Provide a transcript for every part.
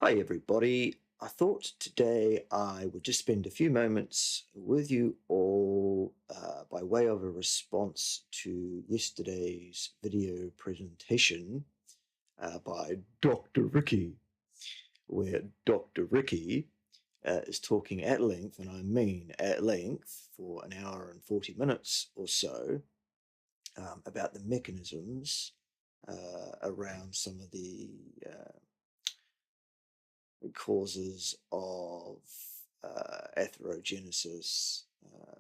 Hi, everybody. I thought today I would just spend a few moments with you all by way of a response to yesterday's video presentation by Dr. Ricky, where Dr. Ricky is talking at length, and I mean at length, for an hour and 40 minutes or so about the mechanisms around some of the causes of atherogenesis,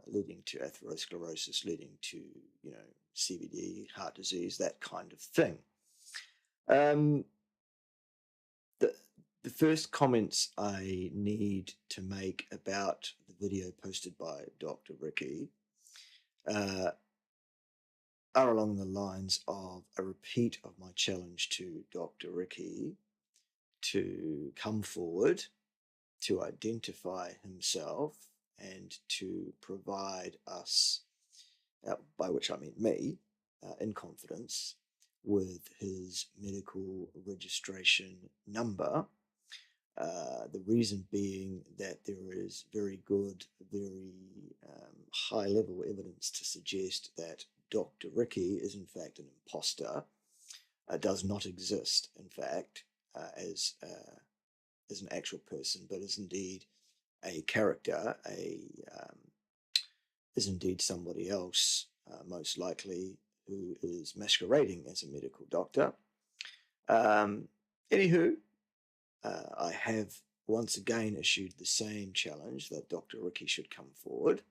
leading to atherosclerosis, leading to CVD, heart disease, that kind of thing. Um, the the first comments I need to make about the video posted by Dr. Ricky uh, are along the lines of a repeat of my challenge to Dr. Ricky to come forward, to identify himself, and to provide us, by which I mean me, in confidence, with his medical registration number. The reason being that there is very good, very high level evidence to suggest that Dr. Ricky is in fact an imposter, does not exist, in fact, as an actual person, but is indeed a character, is indeed somebody else, most likely, who is masquerading as a medical doctor. Anywho, I have once again issued the same challenge that Dr. Ricky should come forward.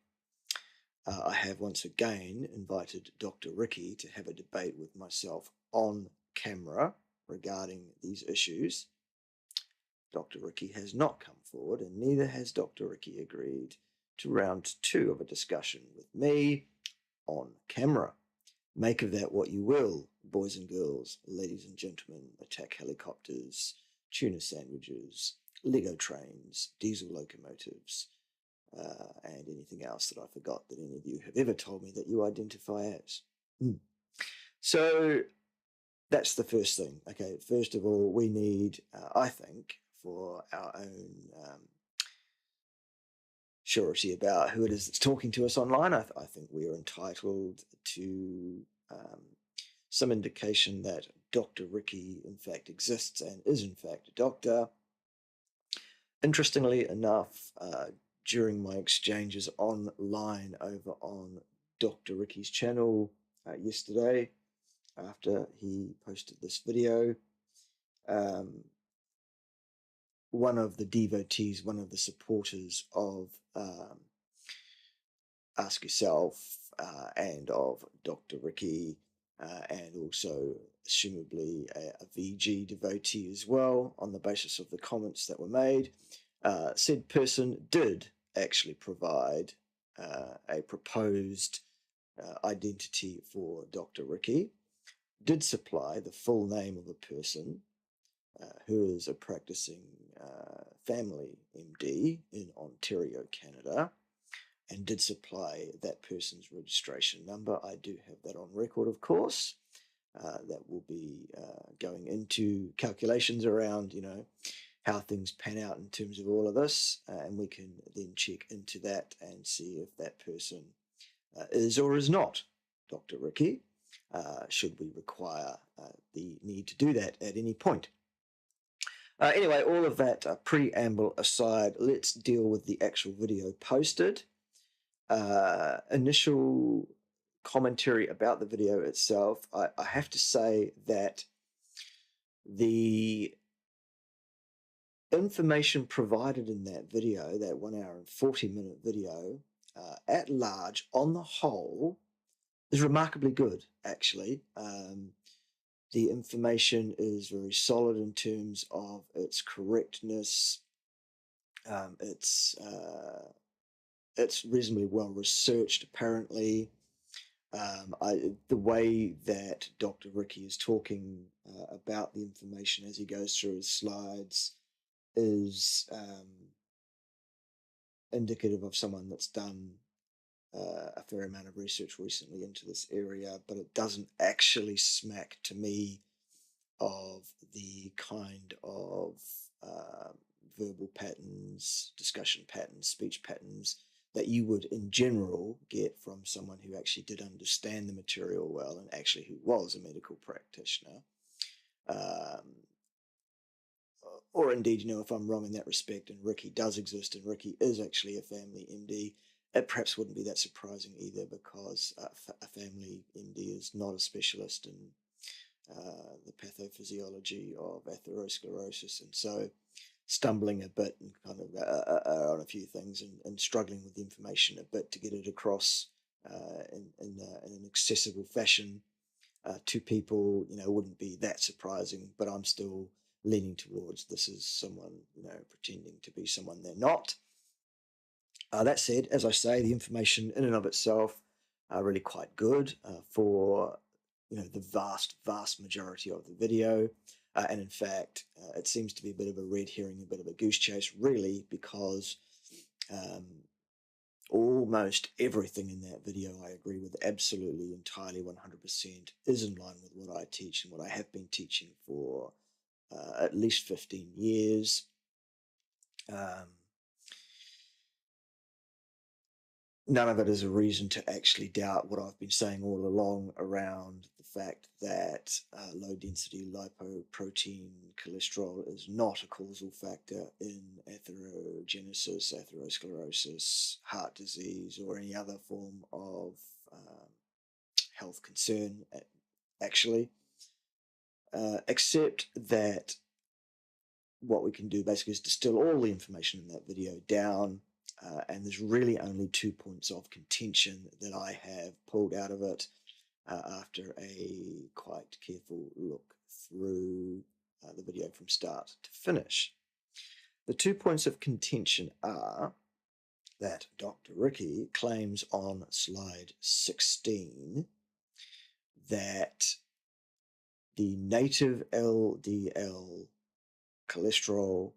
I have once again invited Dr. Ricky to have a debate with myself on camera regarding these issues. Dr. Ricky has not come forward, and neither has Dr. Ricky agreed to round 2 of a discussion with me on camera. Make of that what you will, boys and girls, ladies and gentlemen, attack helicopters, tuna sandwiches, Lego trains, diesel locomotives, and anything else that I forgot that any of you have ever told me that you identify as. So that's the first thing. Okay, first of all, we need, I think, for our own surety about who it is that's talking to us online, I think we are entitled to some indication that Dr. Ricky, in fact, exists and is, in fact, a doctor. Interestingly enough, during my exchanges online over on Dr. Ricky's channel yesterday, after he posted this video, one of the devotees, one of the supporters of Ask Yourself and of Dr. Ricky, and also assumably a VG devotee as well, on the basis of the comments that were made, said person did actually provide a proposed identity for Dr. Ricky, did supply the full name of a person who is a practicing family MD in Ontario, Canada, and did supply that person's registration number. I do have that on record, of course. That will be going into calculations around, how things pan out in terms of all of this, and we can then check into that and see if that person is or is not Dr. Ricky, should we require the need to do that at any point. Anyway, all of that preamble aside, let's deal with the actual video posted. Initial commentary about the video itself, I have to say that the information provided in that video, that 1 hour and 40-minute video, at large, on the whole, is remarkably good, actually. The information is very solid in terms of its correctness. It's reasonably well researched, apparently. The way that Dr. Ricky is talking about the information as he goes through his slides is indicative of someone that's done a fair amount of research recently into this area, but it doesn't actually smack to me of the kind of verbal patterns, discussion patterns, speech patterns that you would in general get from someone who actually did understand the material well and actually who was a medical practitioner. Or indeed, if I'm wrong in that respect and Ricky does exist and Ricky is actually a family MD, it perhaps wouldn't be that surprising either, because a family MD is not a specialist in the pathophysiology of atherosclerosis, and so stumbling a bit and kind of on a few things and struggling with the information a bit to get it across in an accessible fashion to people, wouldn't be that surprising. But I'm still leaning towards this is someone, pretending to be someone they're not. That said, as I say, the information in and of itself are really quite good for the vast majority of the video. And in fact, it seems to be a bit of a red herring, a bit of a goose chase, really, because almost everything in that video I agree with absolutely, entirely, 100% is in line with what I teach and what I have been teaching for at least 15 years. None of it is a reason to actually doubt what I've been saying all along around the fact that low-density lipoprotein cholesterol is not a causal factor in atherosclerosis, heart disease, or any other form of health concern, actually. Except that what we can do basically is distill all the information in that video down, and there's really only 2 points of contention that I have pulled out of it after a quite careful look through the video from start to finish. The 2 points of contention are that Dr. Ricky claims on slide 16 that the native LDL cholesterol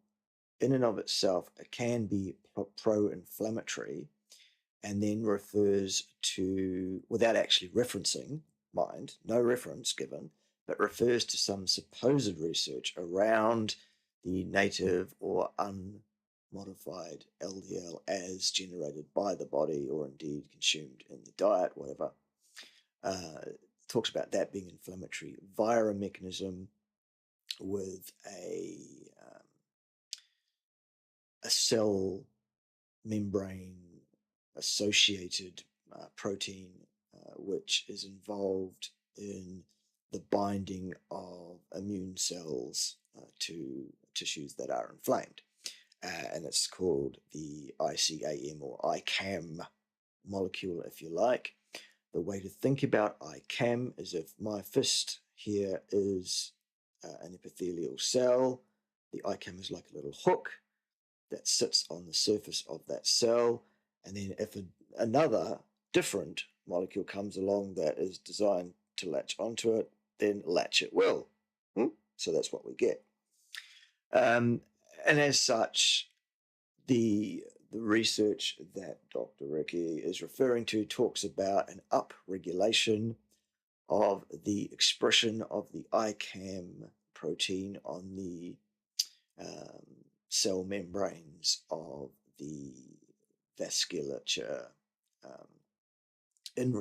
in and of itself can be pro-inflammatory, and then refers to, without actually referencing, mind, no reference given, but refers to some supposed research around the native or unmodified LDL as generated by the body or indeed consumed in the diet, whatever. Talks about that being inflammatory via a mechanism with a cell membrane associated protein which is involved in the binding of immune cells to tissues that are inflamed. And it's called the ICAM or ICAM molecule, if you like. The way to think about ICAM is if my fist here is an epithelial cell, the ICAM is like a little hook that sits on the surface of that cell, and then if another different molecule comes along that is designed to latch onto it, then latch it will. So that's what we get. And as such, the research that Dr. Ricky is referring to talks about an upregulation of the expression of the ICAM protein on the cell membranes of the vasculature in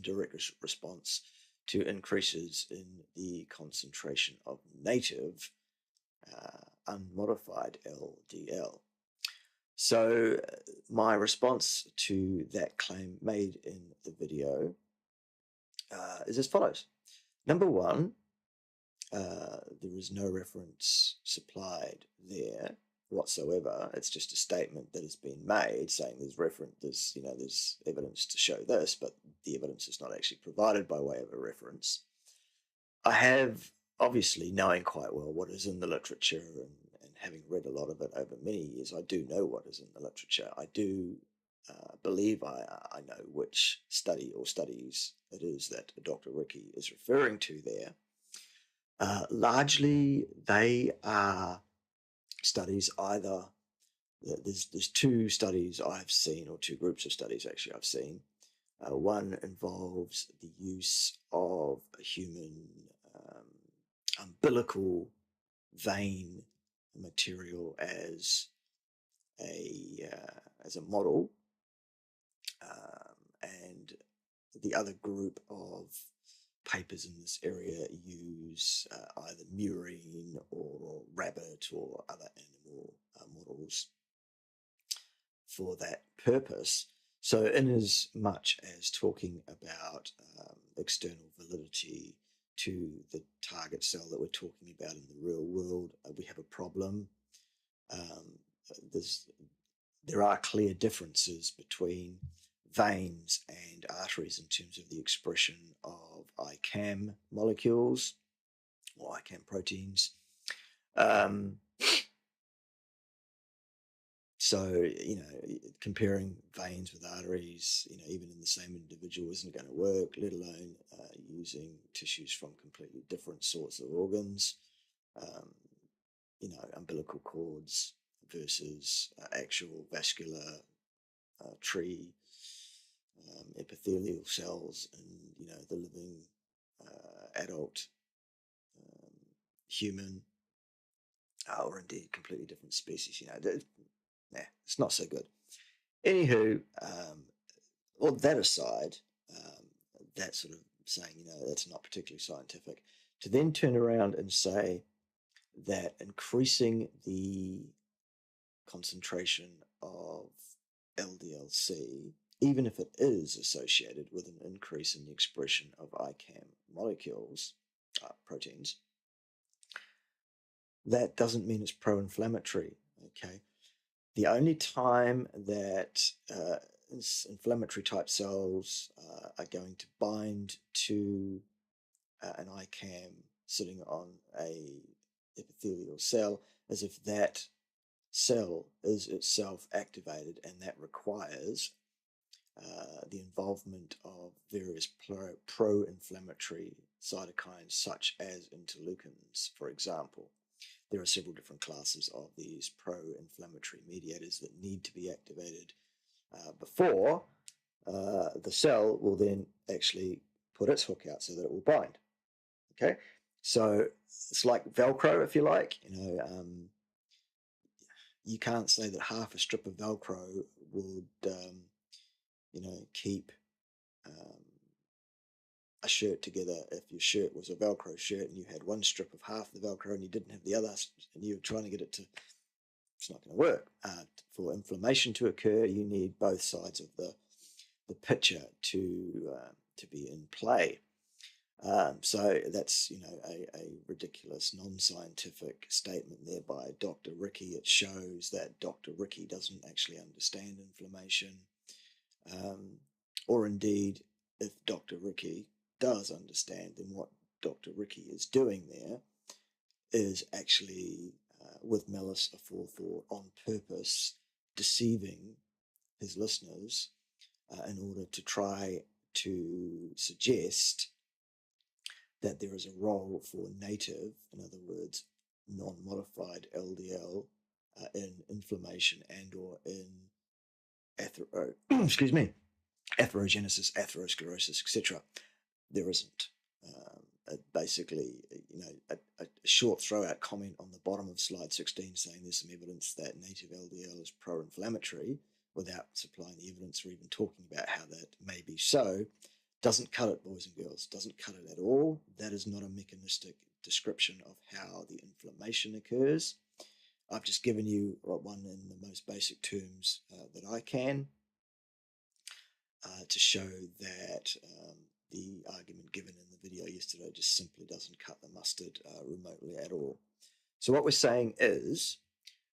direct response to increases in the concentration of native unmodified LDL. So my response to that claim made in the video is as follows. Number one, there is no reference supplied there whatsoever. It's just a statement that has been made saying there's evidence to show this, but the evidence is not actually provided by way of a reference. I have, obviously, knowing quite well what is in the literature and having read a lot of it over many years, I do know what is in the literature. I do believe I know which study or studies it is that Dr. Ricky is referring to there. Largely, they are studies either, there's two studies I've seen, or two groups of studies actually I've seen. One involves the use of a human umbilical vein material as a model, and the other group of papers in this area use either murine or rabbit or other animal models for that purpose. So in as much as talking about external validity to the target cell that we're talking about in the real world, we have a problem. There are clear differences between veins and arteries in terms of the expression of ICAM molecules or ICAM proteins. So, comparing veins with arteries, even in the same individual isn't going to work, let alone using tissues from completely different sorts of organs, umbilical cords versus actual vascular tree epithelial cells in, the living adult human, or indeed completely different species, it's not so good. Anywho, all that aside, that sort of saying, that's not particularly scientific, to then turn around and say that increasing the concentration of LDL-C, even if it is associated with an increase in the expression of ICAM molecules, proteins, that doesn't mean it's pro-inflammatory, okay? The only time that inflammatory type cells are going to bind to an ICAM sitting on a epithelial cell is if that cell is itself activated, and that requires the involvement of various pro-inflammatory cytokines such as interleukins, for example. There are several different classes of these pro-inflammatory mediators that need to be activated before the cell will then actually put its hook out so that it will bind. Okay, so it's like Velcro, if you like. You can't say that half a strip of Velcro would, keep a shirt together. If your shirt was a Velcro shirt and you had one strip of half the Velcro and you didn't have the other, and you were trying to get it to, it's not going to work. For inflammation to occur, you need both sides of the picture to be in play. So that's a ridiculous non-scientific statement there by Dr. Ricky. It shows that Dr. Ricky doesn't actually understand inflammation, or indeed, if Dr. Ricky does understand, then what Dr. Ricky is doing there is actually, with malice aforethought, on purpose, deceiving his listeners in order to try to suggest that there is a role for native, in other words, non-modified LDL in inflammation and or in atherosclerosis, etc. There isn't. Basically, a short throw-out comment on the bottom of slide 16 saying there's some evidence that native LDL is pro-inflammatory without supplying the evidence or even talking about how that may be so doesn't cut it, boys and girls. Doesn't cut it at all. That is not a mechanistic description of how the inflammation occurs. I've just given you one in the most basic terms that I can to show that the argument given in the video yesterday just simply doesn't cut the mustard remotely at all. So what we're saying is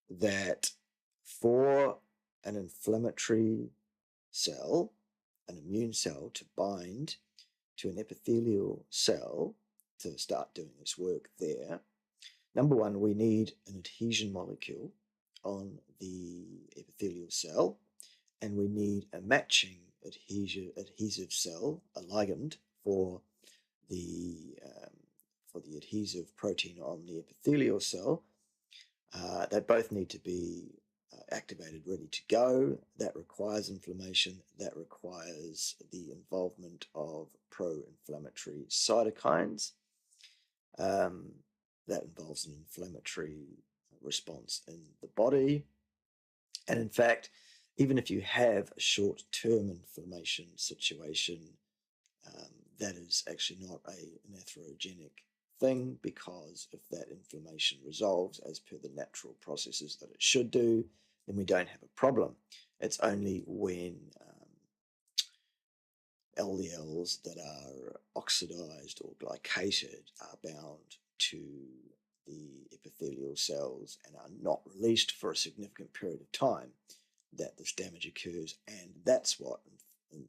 that for an inflammatory cell, an immune cell, to bind to an epithelial cell to start doing its work there, number one, we need an adhesion molecule on the epithelial cell, and we need a matching adhesive cell, a ligand for the adhesive protein on the epithelial cell. They both need to be activated, ready to go. That requires inflammation. That requires the involvement of pro-inflammatory cytokines. That involves an inflammatory response in the body. And in fact, even if you have a short-term inflammation situation, that is actually not an atherogenic thing, because if that inflammation resolves as per the natural processes that it should do, then we don't have a problem. It's only when LDLs that are oxidized or glycated are bound to the epithelial cells and are not released for a significant period of time that this damage occurs, and that's what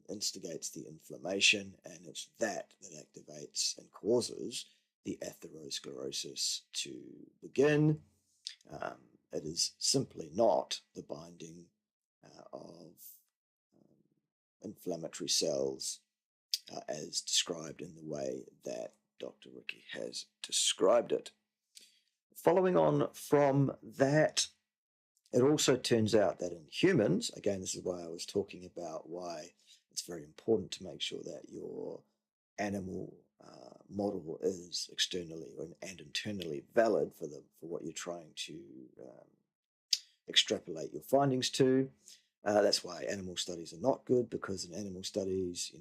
instigates the inflammation, and it's that activates and causes the atherosclerosis to begin. It is simply not the binding of inflammatory cells as described in the way that Dr. Ricky has described it. Following on from that, it also turns out that in humans, again, this is why I was talking about why it's very important to make sure that your animal model is externally and internally valid for what you're trying to extrapolate your findings to. That's why animal studies are not good, because in animal studies,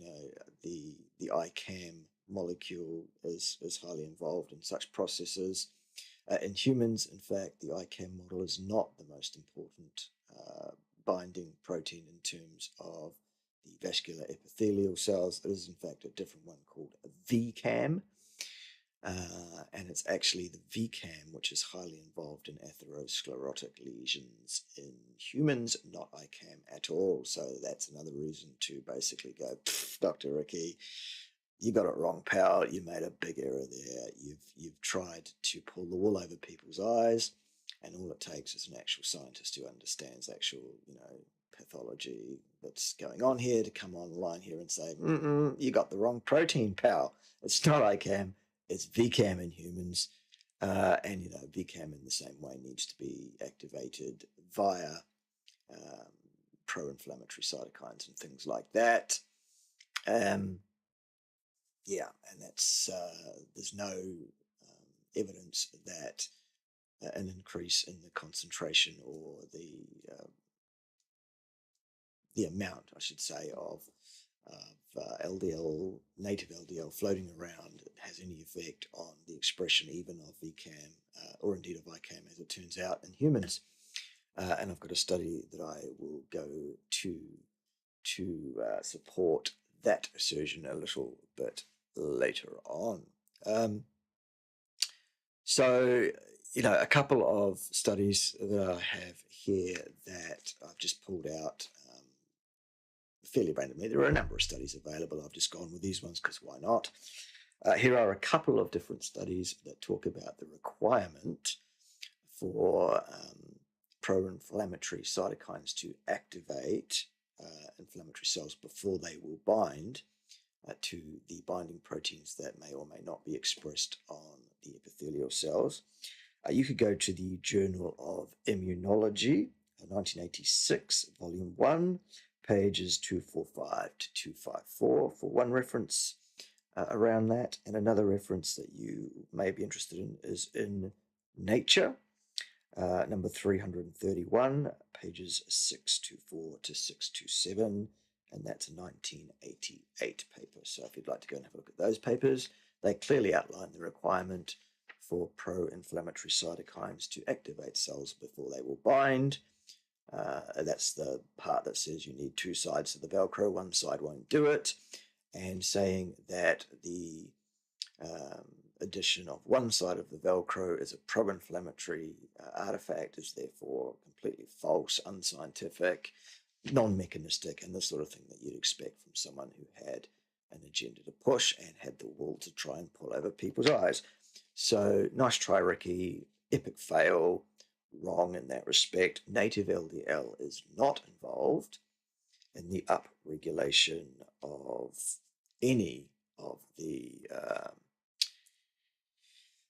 the ICAM molecule is highly involved in such processes. In humans, in fact, the ICAM model is not the most important binding protein in terms of the vascular epithelial cells. It is, in fact, a different one called VCAM. And it's actually the VCAM which is highly involved in atherosclerotic lesions in humans, not ICAM at all. So that's another reason to basically go, Dr. Ricky, you got it wrong, pal. You made a big error there. You've tried to pull the wool over people's eyes, and all it takes is an actual scientist who understands actual, pathology that's going on here to come online here and say, you got the wrong protein, pal. It's not ICAM. It's VCAM in humans, and VCAM in the same way needs to be activated via pro-inflammatory cytokines and things like that. And that's there's no evidence that an increase in the concentration or the amount, I should say, of LDL, native LDL floating around has any effect on the expression even of VCAM or indeed of ICAM, as it turns out, in humans. And I've got a study that I will go to support that assertion a little bit later on. So, a couple of studies that I have here that I've just pulled out fairly randomly. There are a number of studies available. I've just gone with these ones because why not? Here are a couple of different studies that talk about the requirement for pro-inflammatory cytokines to activate inflammatory cells before they will bind to the binding proteins that may or may not be expressed on the epithelial cells. You could go to the Journal of Immunology, 1986, Volume 1, pages 245 to 254 for one reference around that. And another reference that you may be interested in is in Nature, number 331, pages 624 to 627, and that's a 1988 paper. So if you'd like to go and have a look at those papers, they clearly outline the requirement for pro-inflammatory cytokines to activate cells before they will bind. That's the part that says you need two sides of the Velcro, one side won't do it, and saying that the addition of one side of the Velcro as a pro-inflammatory artifact is therefore completely false, unscientific, non-mechanistic, and the sort of thing that you'd expect from someone who had an agenda to push and had the will to try and pull over people's eyes. So nice try, Ricky. Epic fail. Wrong in that respect. Native LDL is not involved in the upregulation of any of the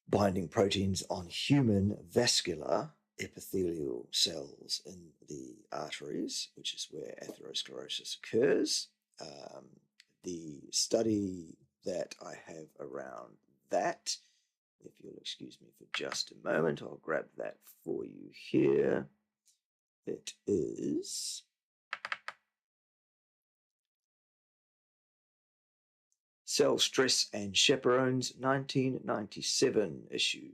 binding proteins on human vascular epithelial cells in the arteries, which is where atherosclerosis occurs. The study that I have around that If you'll excuse me for just a moment, I'll grab that for you here. It is Cell Stress and Chaperones, 1997, issue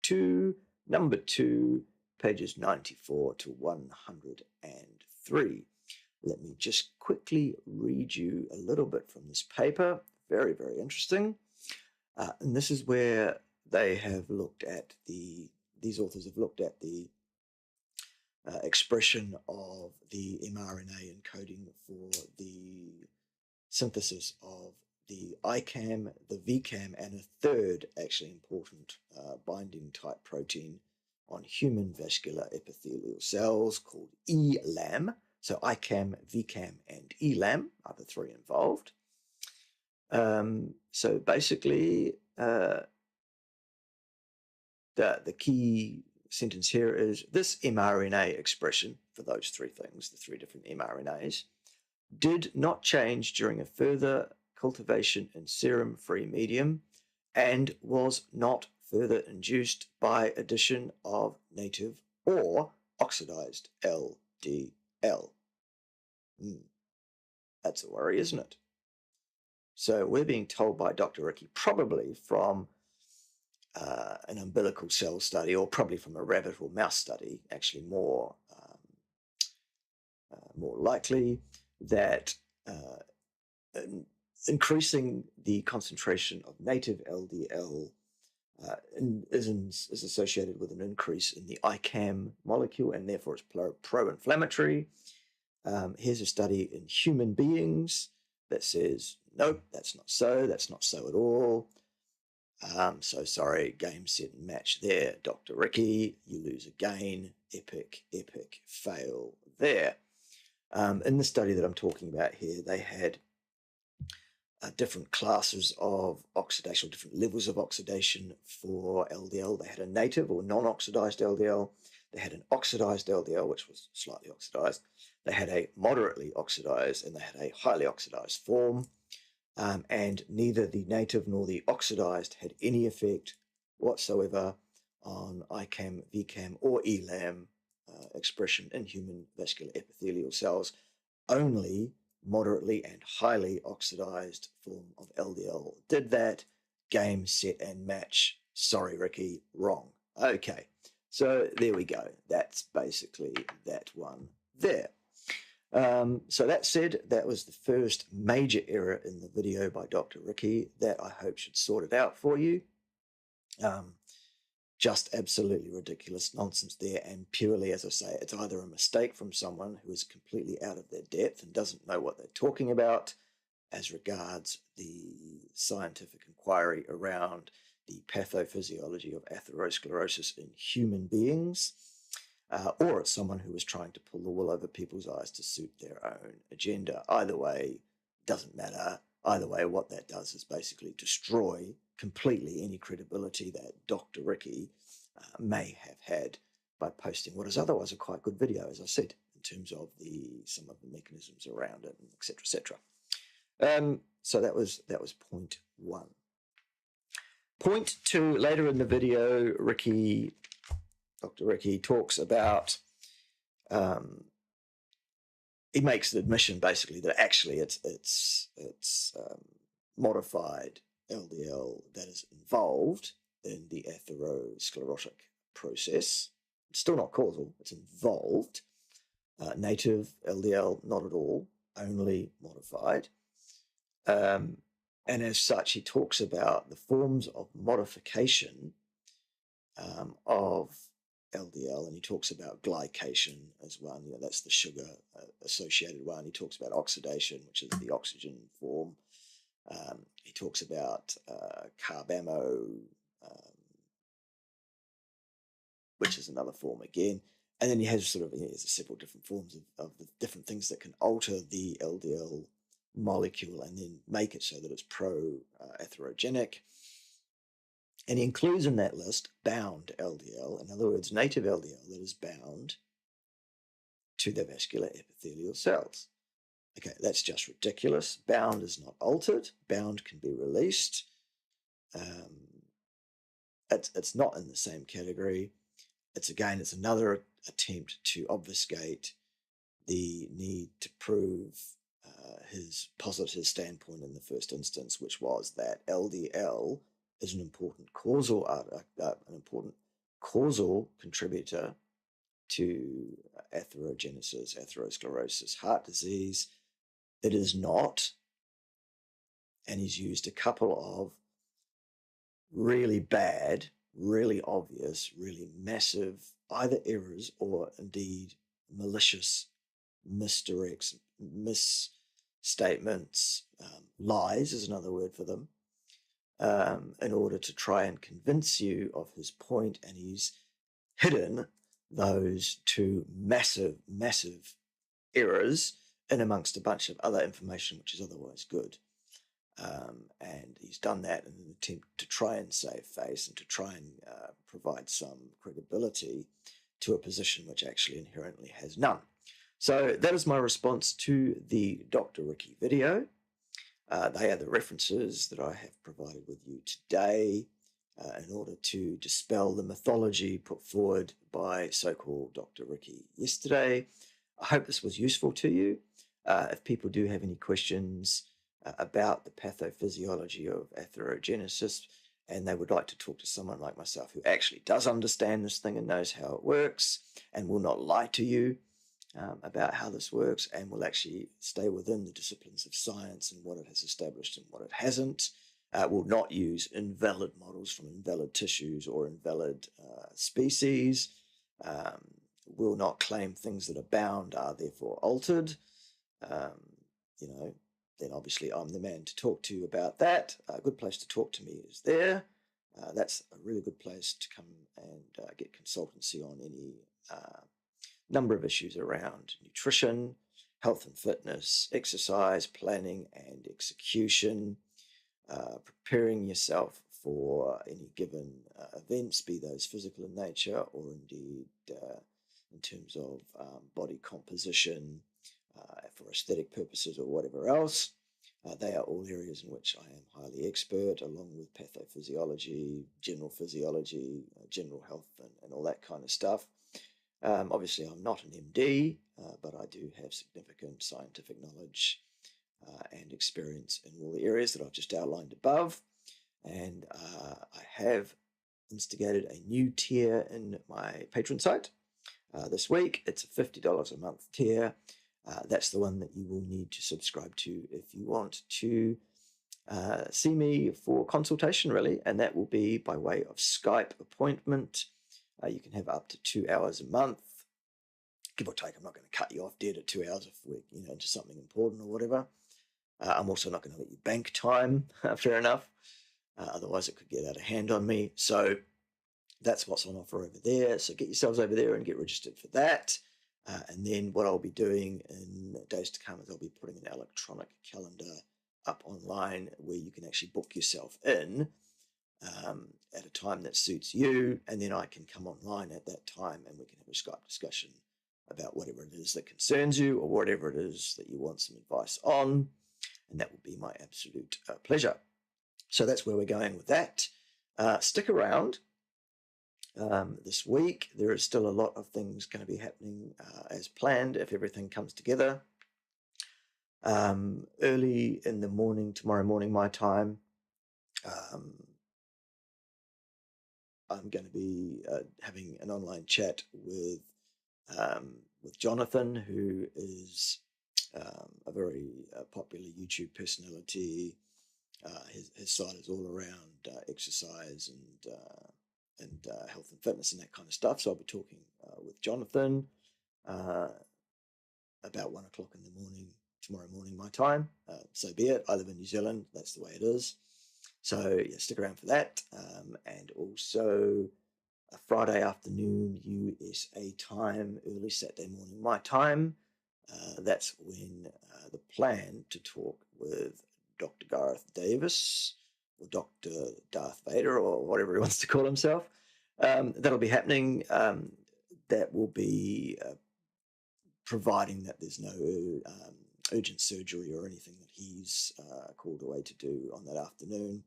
2, number 2, pages 94 to 103. Let me just quickly read you a little bit from this paper. Very, very interesting. And this is where they have looked at these authors have looked at the expression of the mRNA encoding for the synthesis of the ICAM, the VCAM, and a third actually important binding type protein on human vascular epithelial cells called ELAM. So ICAM, VCAM, and ELAM are the three involved. So basically, the key sentence here is this mRNA expression for those three things, the three different mRNAs, did not change during a further cultivation in serum-free medium and was not further induced by addition of native or oxidized LDL. That's a worry, isn't it? So we're being told by Dr. Ricky, probably from an umbilical cell study, or probably from a rabbit or mouse study, actually more likely, that increasing the concentration of native LDL is associated with an increase in the ICAM molecule, and therefore it's pro-inflammatory. Here's a study in human beings that says, nope, that's not so at all. So sorry, game, set, and match there, Dr. Ricky. You lose again. Epic fail there. In the study that I'm talking about here, they had different classes of oxidation, or different levels of oxidation for LDL. They had a native or non-oxidized LDL. They had an oxidized LDL, which was slightly oxidized. They had a moderately oxidized, and they had a highly oxidized form. And neither the native nor the oxidized had any effect whatsoever on ICAM, VCAM, or ELAM expression in human vascular epithelial cells. Only moderately and highly oxidized form of LDL did that. Game, set, and match. Sorry, Ricky, wrong. Okay, so there we go. That's basically that one there. So that said, that was the first major error in the video by Dr. Ricky that I hope should sort it out for you. Just absolutely ridiculous nonsense there, and purely, as I say, it's either a mistake from someone who is completely out of their depth and doesn't know what they're talking about as regards the scientific inquiry around the pathophysiology of atherosclerosis in human beings, or it's someone who is trying to pull the wool over people's eyes to suit their own agenda. Either way, doesn't matter. Either way, what that does is basically destroy completely any credibility that Dr. Ricky may have had by posting what is otherwise a quite good video, as I said, in terms of some of the mechanisms around it, etc., etc. So that was point one. Point two, later in the video, Dr. Ricky talks about, he makes the admission basically that actually it's modified LDL that is involved in the atherosclerotic process. It's still not causal, it's involved. Native LDL, not at all, only modified. And as such, he talks about the forms of modification of LDL, and he talks about glycation as one. That's the sugar associated one. He talks about oxidation, which is the oxygen form. He talks about carbamo, which is another form again. And then he has several different forms of the different things that can alter the LDL molecule and then make it so that it's pro-atherogenic. And he includes in that list bound LDL, in other words, native LDL that is bound to the vascular epithelial cells. Okay, that's just ridiculous. Bound is not altered. Bound can be released. it's not in the same category. It's another attempt to obfuscate the need to prove his positive standpoint in the first instance, which was that LDL is an important causal contributor to atherogenesis, atherosclerosis, heart disease. It is not, and he's used a couple of really bad, really obvious, really massive either errors or indeed malicious misdirects, misstatements, lies is another word for them, in order to try and convince you of his point, and he's hidden those two massive, massive errors in amongst a bunch of other information which is otherwise good. And he's done that in an attempt to try and save face and to try and provide some credibility to a position which actually inherently has none. So that is my response to the Dr. Ricky video. They are the references that I have provided with you today in order to dispel the mythology put forward by so-called Dr. Ricky yesterday. I hope this was useful to you. If people do have any questions about the pathophysiology of atherogenesis, and they would like to talk to someone like myself who actually does understand this thing and knows how it works and will not lie to you about how this works, and will actually stay within the disciplines of science and what it has established and what it hasn't, will not use invalid models from invalid tissues or invalid species, will not claim things that are bound are therefore altered, then obviously I'm the man to talk to you about that. A good place to talk to me is there. That's a really good place to come and get consultancy on any number of issues around nutrition, health and fitness, exercise, planning and execution, preparing yourself for any given events, be those physical in nature or indeed in terms of body composition, for aesthetic purposes or whatever else. They are all areas in which I am highly expert, along with pathophysiology, general physiology, general health, and all that kind of stuff. Obviously, I'm not an MD, but I do have significant scientific knowledge and experience in all the areas that I've just outlined above. And I have instigated a new tier in my patron site this week. It's a $50 a month tier. That's the one that you will need to subscribe to if you want to see me for consultation, really, and that will be by way of Skype appointment. You can have up to 2 hours a month, give or take. I'm not going to cut you off dead at 2 hours if we're into something important or whatever. I'm also not going to let you bank time, fair enough. Otherwise, it could get out of hand on me. So that's what's on offer over there. So get yourselves over there and get registered for that. And then what I'll be doing in days to come is I'll be putting an electronic calendar up online where you can actually book yourself in at a time that suits you, and then I can come online at that time and we can have a Skype discussion about whatever it is that concerns you or whatever it is that you want some advice on, and that will be my absolute pleasure. So that's where we're going with that. Stick around. This week, there is still a lot of things going to be happening as planned if everything comes together. Early in the morning, tomorrow morning, my time, I'm going to be having an online chat with Jonathan, who is a very popular YouTube personality. His site is all around exercise and health and fitness and that kind of stuff. So I'll be talking with Jonathan about 1 o'clock in the morning, tomorrow morning, my time. So be it. I live in New Zealand. That's the way it is. So yeah, stick around for that. And also a Friday afternoon USA time, early Saturday morning, my time. That's when the plan to talk with Dr. Gareth Davis, or Dr. Darth Vader, or whatever he wants to call himself. That'll be happening. That will be providing that there's no urgent surgery or anything that he's called away to do on that afternoon.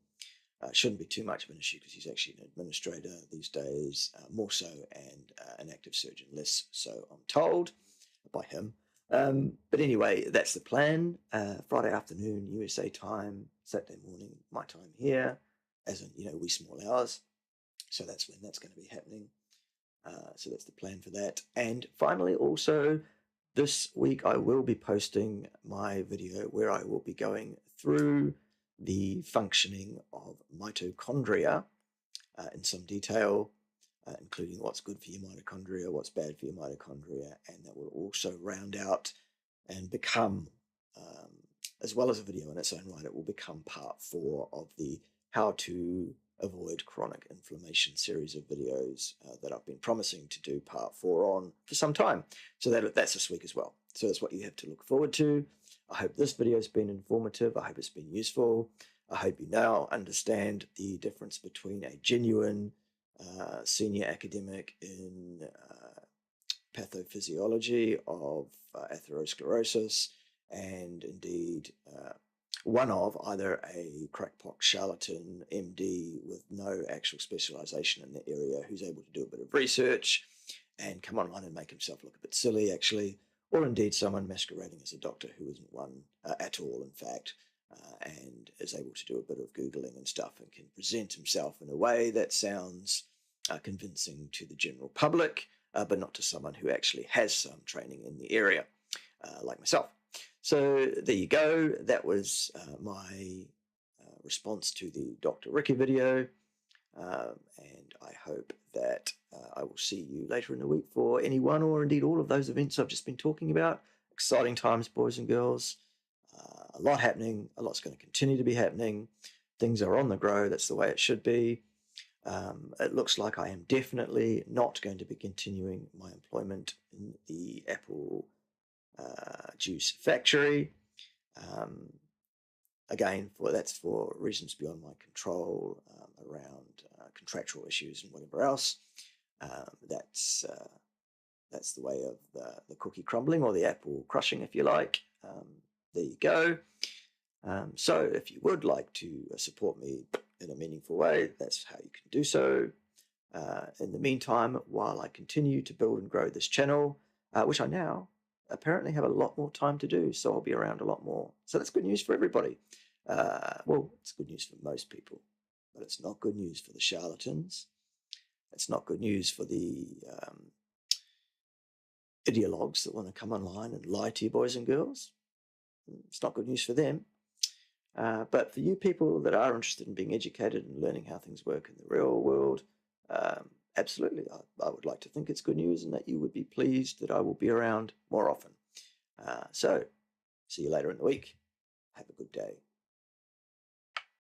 Shouldn't be too much of an issue because he's actually an administrator these days, more so, and an active surgeon less, so I'm told by him. But anyway, that's the plan. Friday afternoon, USA time, Saturday morning, my time here, as in, wee small hours. So that's when that's going to be happening. So that's the plan for that. And finally, also, this week I will be posting my video where I will be going through the functioning of mitochondria in some detail, including what's good for your mitochondria, what's bad for your mitochondria, and that will also round out and become, as well as a video in its own right, it will become part 4 of the how to avoid chronic inflammation series of videos that I've been promising to do part 4 on for some time. So that's this week as well. So that's what you have to look forward to. I hope this video has been informative. I hope it's been useful. I hope you now understand the difference between a genuine senior academic in pathophysiology of atherosclerosis and indeed one of either a crackpot charlatan MD with no actual specialization in the area who's able to do a bit of research and come online and make himself look a bit silly, actually, or indeed someone masquerading as a doctor who isn't one at all, in fact, and is able to do a bit of Googling and stuff and can present himself in a way that sounds convincing to the general public, but not to someone who actually has some training in the area, like myself. So there you go. That was my response to the Dr. Ricky video. And I hope that I will see you later in the week for any one or indeed all of those events I've just been talking about. Exciting times, boys and girls. A lot happening. A lot's going to continue to be happening. Things are on the grow. That's the way it should be. It looks like I am definitely not going to be continuing my employment in the apple juice factory. Again, that's for reasons beyond my control, around contractual issues and whatever else. That's the way of the cookie crumbling, or the apple crushing, if you like. There you go. So if you would like to support me in a meaningful way, that's how you can do so. In the meantime, while I continue to build and grow this channel, which I now apparently have a lot more time to do, so I'll be around a lot more. So that's good news for everybody. Well, it's good news for most people, but it's not good news for the charlatans. It's not good news for the ideologues that want to come online and lie to you, boys and girls. It's not good news for them. But for you people that are interested in being educated and learning how things work in the real world, absolutely, I would like to think it's good news and that you would be pleased that I will be around more often. So, see you later in the week. Have a good day.